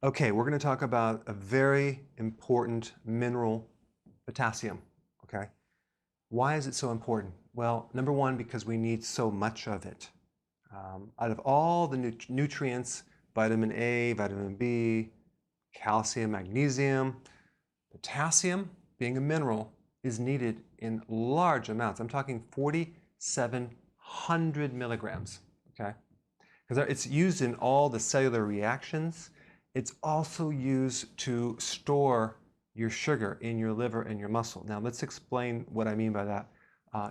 Okay, we're going to talk about a very important mineral, potassium, okay? Why is it so important? Well, number one, because we need so much of it. Out of all the nutrients, vitamin A, vitamin B, calcium, magnesium, potassium, being a mineral, is needed in large amounts. I'm talking 4,700 milligrams, okay? Because it's used in all the cellular reactions. It's also used to store your sugar in your liver and your muscle. Now, let's explain what I mean by that.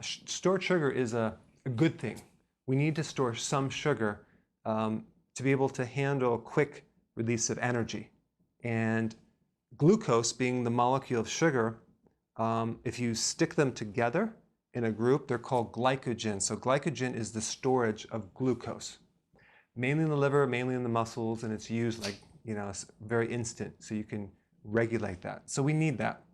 Stored sugar is a good thing. We need to store some sugar to be able to handle quick release of energy. And glucose, being the molecule of sugar, if you stick them together in a group, they're called glycogen. So glycogen is the storage of glucose, mainly in the liver, mainly in the muscles, and it's used like, it's very instant, so you can regulate that. So we need that.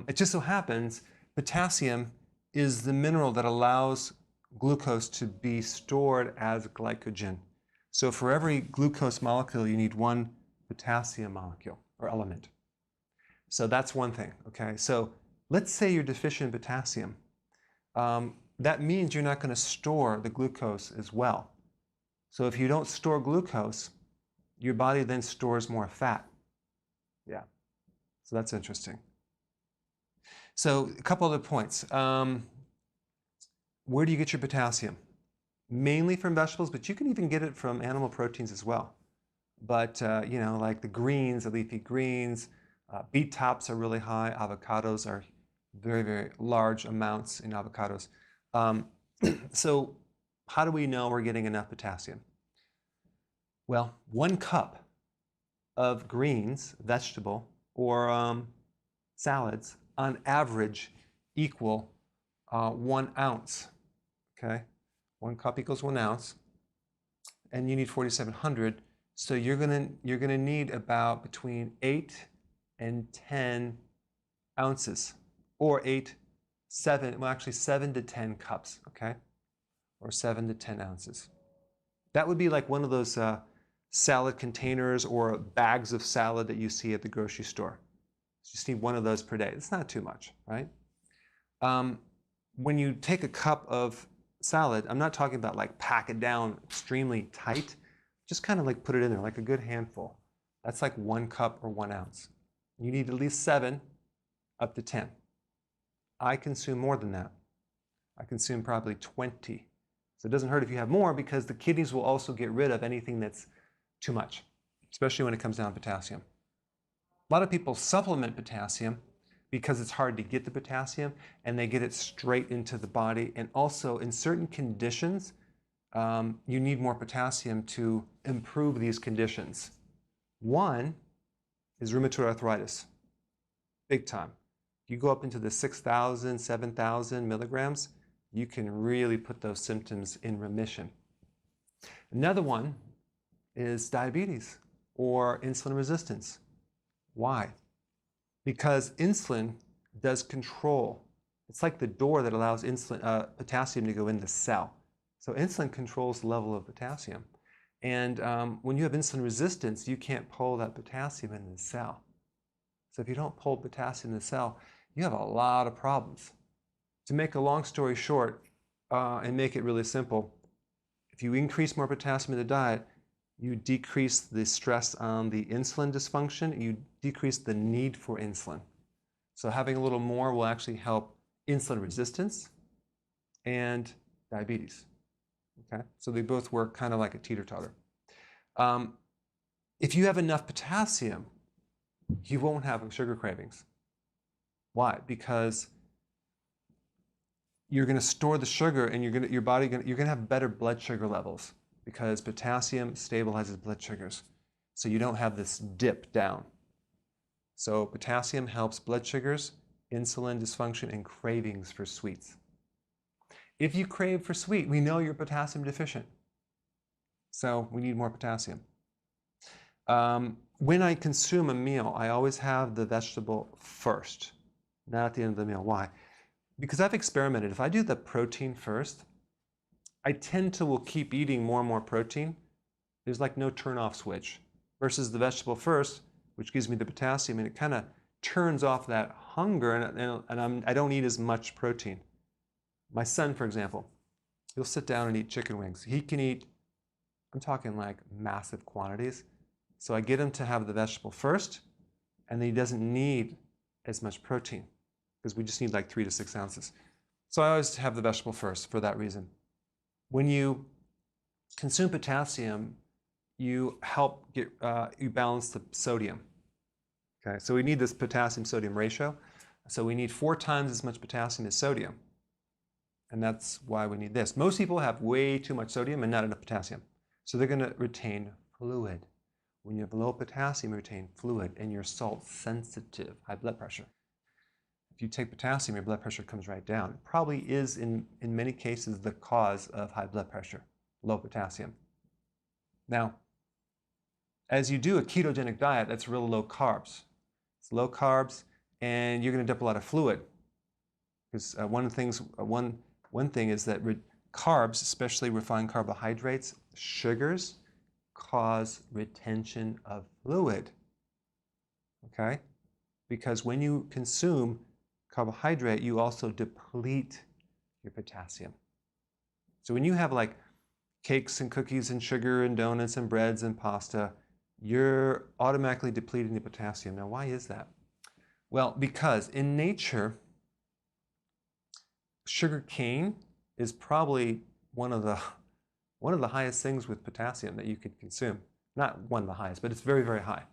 It just so happens potassium is the mineral that allows glucose to be stored as glycogen. So for every glucose molecule, you need one potassium molecule or element. So that's one thing, okay? So let's say you're deficient in potassium. That means you're not going to store the glucose as well. So if you don't store glucose, your body then stores more fat. Yeah, so that's interesting. So a couple other points. Where do you get your potassium? Mainly from vegetables, but you can even get it from animal proteins as well. But, like the greens, the leafy greens, beet tops are really high. Avocados are very, very large amounts in avocados. So how do we know we're getting enough potassium? Well, 1 cup of greens, vegetable, or salads, on average, equal 1 ounce. Okay, 1 cup equals 1 ounce, and you need 4,700. So you're gonna need about between 8 and 10 ounces, or 7 to 10 cups. Okay, or 7 to 10 ounces. That would be like one of those salad containers or bags of salad that you see at the grocery store. You just need one of those per day. It's not too much, right? When you take a cup of salad, I'm not talking about like pack it down extremely tight. Just kind of like put it in there, like a good handful. That's like 1 cup or 1 ounce. You need at least 7 up to 10. I consume more than that. I consume probably 20. So it doesn't hurt if you have more, because the kidneys will also get rid of anything that's too much, especially when it comes down to potassium. A lot of people supplement potassium because it's hard to get the potassium, and they get it straight into the body. And also in certain conditions, you need more potassium to improve these conditions. One is rheumatoid arthritis, big time. If you go up into the 6,000, 7,000 milligrams, you can really put those symptoms in remission. Another one is diabetes or insulin resistance. Why? Because insulin does control. It's like the door that allows potassium to go in the cell. So insulin controls the level of potassium. And when you have insulin resistance, you can't pull that potassium in the cell. So if you don't pull potassium in the cell, you have a lot of problems. To make a long story short and make it really simple, if you increase more potassium in the diet, you decrease the stress on the insulin dysfunction, you decrease the need for insulin. So having a little more will actually help insulin resistance and diabetes. Okay, so they both work kind of like a teeter-totter. If you have enough potassium, you won't have sugar cravings. Why? Because you're going to store the sugar, and you're going to have better blood sugar levels, because potassium stabilizes blood sugars, so you don't have this dip down. So potassium helps blood sugars, insulin dysfunction, and cravings for sweets. If you crave for sweet, we know you're potassium deficient, so we need more potassium. When I consume a meal, I always have the vegetable first, not at the end of the meal. Why? Because I've experimented. If I do the protein first, I tend to will keep eating more and more protein. There's like no turn-off switch. versus the vegetable first, which gives me the potassium, and it kind of turns off that hunger, and I don't eat as much protein. My son, for example, he'll sit down and eat chicken wings. He can eat, I'm talking like massive quantities. So I get him to have the vegetable first, and then he doesn't need as much protein because we just need like 3 to 6 ounces. So I always have the vegetable first for that reason. When you consume potassium, you help get, you balance the sodium. Okay, so we need this potassium-sodium ratio. So we need 4 times as much potassium as sodium. And that's why we need this. Most people have way too much sodium and not enough potassium. So they're going to retain fluid. When you have low potassium, you retain fluid, and you're salt sensitive, high blood pressure. If you take potassium, your blood pressure comes right down. It probably is, in many cases, the cause of high blood pressure, low potassium. Now, as you do a ketogenic diet, that's real low carbs. It's low carbs, and you're going to dump a lot of fluid. Because one thing is that carbs, especially refined carbohydrates, sugars, cause retention of fluid. Okay? Because when you consume carbohydrate, you also deplete your potassium. So when you have like cakes and cookies and sugar and donuts and breads and pasta, you're automatically depleting the potassium. Now, why is that? Well, because in nature, sugar cane is probably one of the highest things with potassium that you could consume. Not one of the highest, but it's very, very high.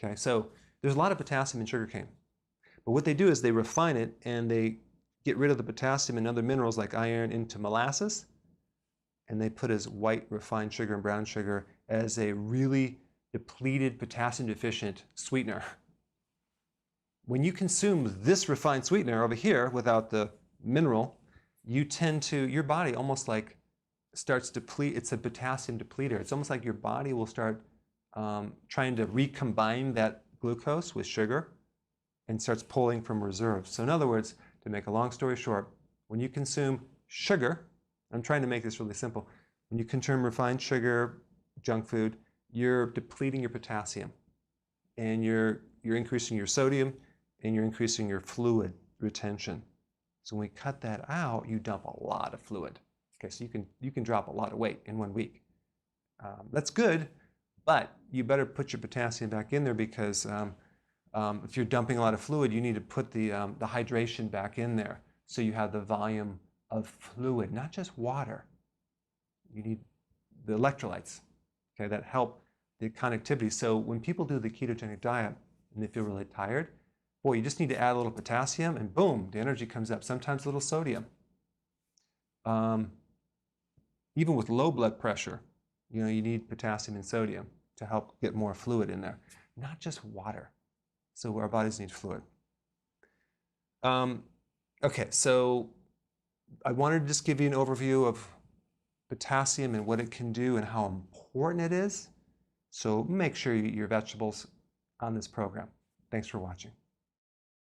Okay, so there's a lot of potassium in sugar cane. But what they do is they refine it and they get rid of the potassium and other minerals like iron into molasses, and they put as white refined sugar and brown sugar as a really depleted potassium deficient sweetener. When you consume this refined sweetener over here without the mineral, you tend to, your body almost like starts to deplete. It's a potassium depleter. It's almost like your body will start trying to recombine that glucose with sugar and starts pulling from reserves. So in other words, to make a long story short, when you consume sugar, I'm trying to make this really simple. When you consume refined sugar, junk food, you're depleting your potassium, and you're increasing your sodium, and you're increasing your fluid retention. So when we cut that out, you dump a lot of fluid. Okay, so you can drop a lot of weight in 1 week. That's good, but you better put your potassium back in there because if you're dumping a lot of fluid, you need to put the hydration back in there so you have the volume of fluid, not just water. You need the electrolytes, okay, that help the connectivity. So when people do the ketogenic diet and they feel really tired, boy, you just need to add a little potassium and boom, the energy comes up. Sometimes a little sodium. Even with low blood pressure, you need potassium and sodium to help get more fluid in there, not just water. So our bodies need fluid. Okay, so I wanted to just give you an overview of potassium and what it can do and how important it is. So make sure you eat your vegetables on this program. Thanks for watching.